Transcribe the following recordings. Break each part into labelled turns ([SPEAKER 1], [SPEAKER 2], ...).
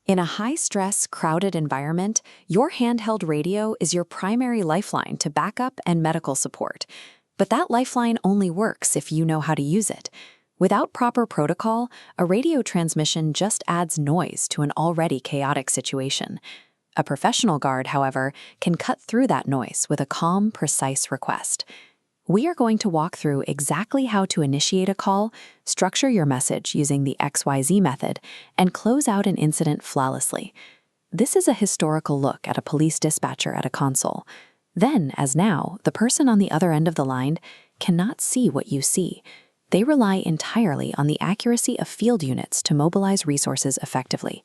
[SPEAKER 1] In a high-stress, crowded environment, your handheld radio is your primary lifeline to backup and medical support. But that lifeline only works if you know how to use it. Without proper protocol, a radio transmission just adds noise to an already chaotic situation. A professional guard, however, can cut through that noise with a calm, precise request. We are going to walk through exactly how to initiate a call, structure your message using the XYZ method, and close out an incident flawlessly. This is a historical look at a police dispatcher at a console. Then, as now, the person on the other end of the line cannot see what you see. They rely entirely on the accuracy of field units to mobilize resources effectively.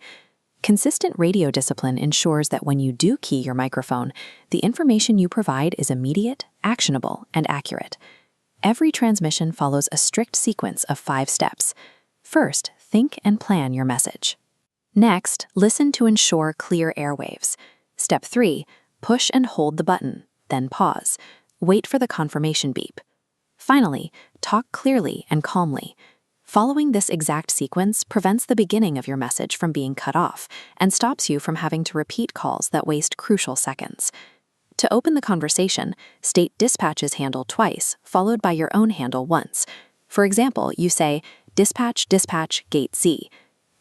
[SPEAKER 1] Consistent radio discipline ensures that when you do key your microphone, the information you provide is immediate, actionable, and accurate. Every transmission follows a strict sequence of 5 steps. First, think and plan your message. Next, listen to ensure clear airwaves. Step 3, push and hold the button, then pause. Wait for the confirmation beep. Finally, talk clearly and calmly. Following this exact sequence prevents the beginning of your message from being cut off and stops you from having to repeat calls that waste crucial seconds. To open the conversation, state dispatch's handle twice, followed by your own handle once. For example, you say, "Dispatch, dispatch, gate Z."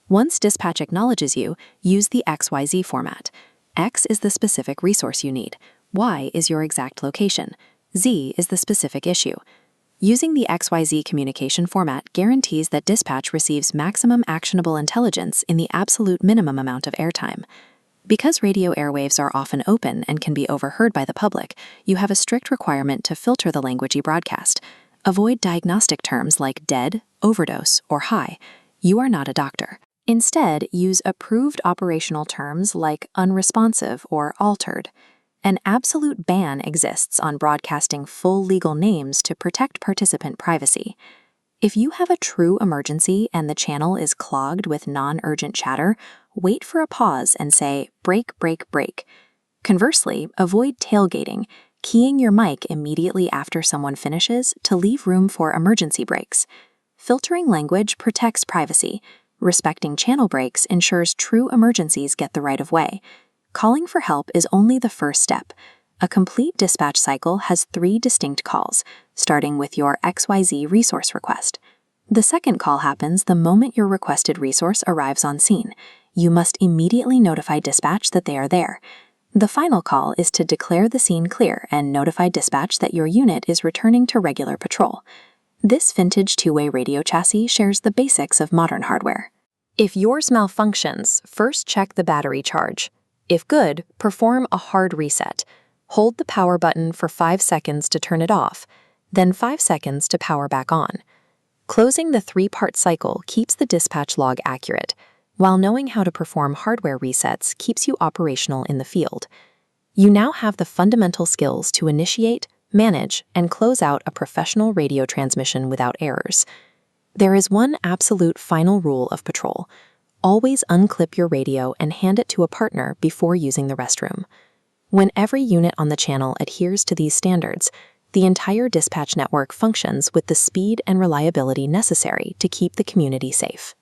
[SPEAKER 1] Once dispatch acknowledges you, use the XYZ format. X is the specific resource you need. Y is your exact location. Z is the specific issue. Using the XYZ communication format guarantees that dispatch receives maximum actionable intelligence in the absolute minimum amount of airtime. Because radio airwaves are often open and can be overheard by the public, you have a strict requirement to filter the language you broadcast. Avoid diagnostic terms like dead, overdose, or high. You are not a doctor. Instead, use approved operational terms like unresponsive or altered. An absolute ban exists on broadcasting full legal names to protect participant privacy. If you have a true emergency and the channel is clogged with non-urgent chatter, wait for a pause and say, "break, break, break." Conversely, avoid tailgating, keying your mic immediately after someone finishes to leave room for emergency breaks. Filtering language protects privacy. Respecting channel breaks ensures true emergencies get the right of way. Calling for help is only the first step. A complete dispatch cycle has 3 distinct calls, starting with your XYZ resource request. The second call happens the moment your requested resource arrives on scene. You must immediately notify dispatch that they are there. The final call is to declare the scene clear and notify dispatch that your unit is returning to regular patrol. This vintage 2-way radio chassis shares the basics of modern hardware. If yours malfunctions, first check the battery charge. If good, perform a hard reset. Hold the power button for 5 seconds to turn it off, then 5 seconds to power back on. Closing the 3-part cycle keeps the dispatch log accurate, while knowing how to perform hardware resets keeps you operational in the field. You now have the fundamental skills to initiate, manage, and close out a professional radio transmission without errors. There is one absolute final rule of patrol. Always unclip your radio and hand it to a partner before using the restroom. When every unit on the channel adheres to these standards, the entire dispatch network functions with the speed and reliability necessary to keep the community safe.